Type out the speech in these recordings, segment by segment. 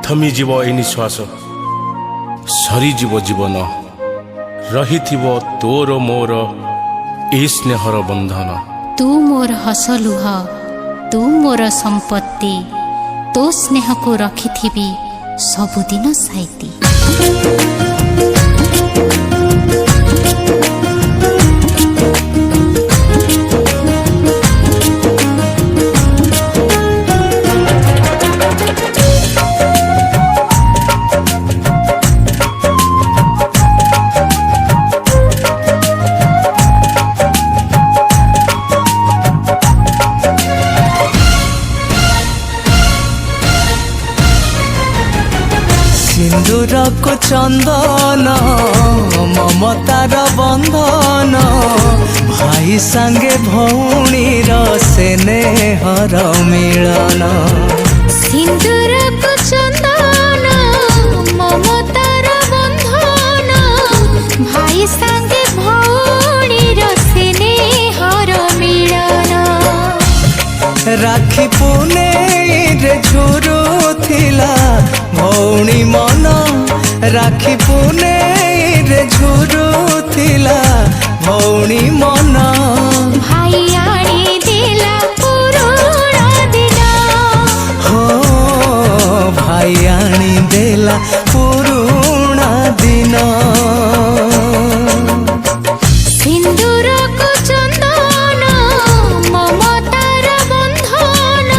थमी जीव ए निश्वास सरी जीव जीवन रही तोर मोर ए स्नेहर बंधन। तू मोर हस लुह तू मोर संपत्ति तो स्नेह को रखिथिबी सबुदिन साइती। सिंदूर को चंदन ममतार बंधन भाई संगे भौणी स्नेहर मिलन। सिंदूर को चंदन ममतार बंधन भाई संगे भौणी स्नेहर मिलन। राखी पुने रे झुरु थिला भौणी मन राखी पुने रे झुरु थिला भौणी मन। भाई आनी दिला पुरुଣା दिन हो भाई आनी देला पुरुଣା दिन। सिंदूर को चंदन ममतार बंधन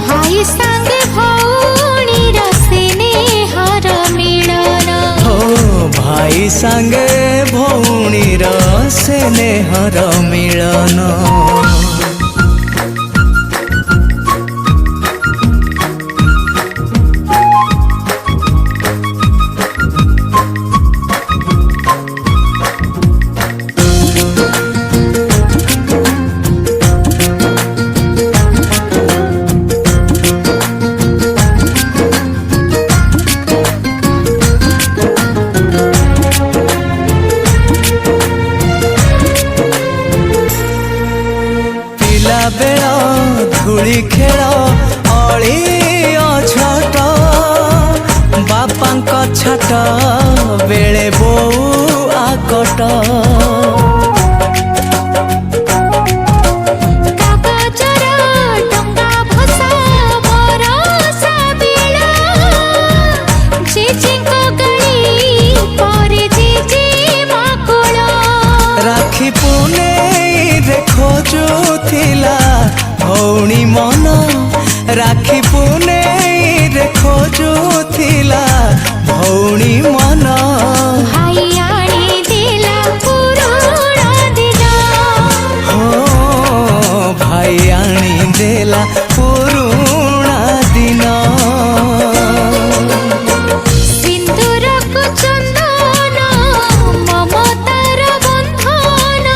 भाई संगे भौणी स्नेहर मिलन। भाई संगे भौणीर स्नेहर मिलन। बेल धूली खेल अली छट बापांक छाट बेले बो आकट। राखी पुने रे खोजुथिला भौणी मन राखी पुने रे खोजुथिला भौणी मन। भाई आनी दिला पुरुଣା दिन हो भाई आनी देला पुरुଣା दिन। सिंदूर को चंदन ममतार बंधन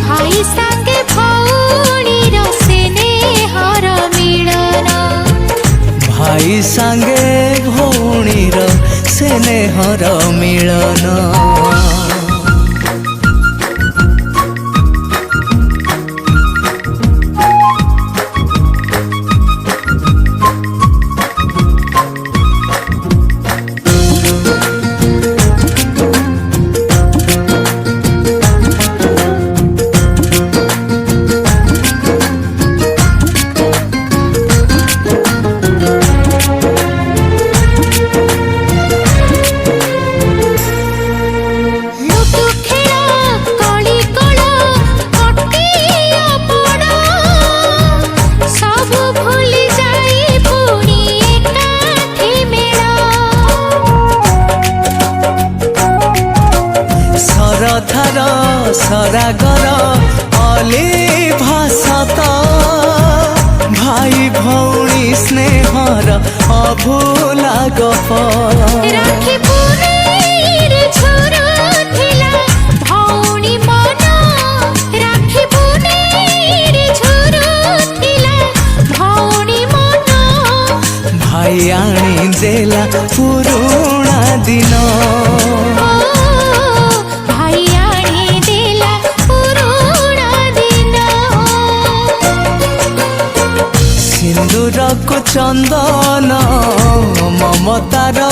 भाई संगे भौणी स्नेहर मिलन। भाई संगे भौणीर स्नेहर मिलन। सरागर अली भाषत भाई भौणी स्नेहर अभूला गप। राखी पुनेर झुरु थिला भौणी मन राखी पुनेर झुरु थिला भौणी मन। भाई आनी देला पुरुଣା दिन भाई आनी देला पुरुଣା दिन। सिंदूर सिंदूर को चंदन ममतार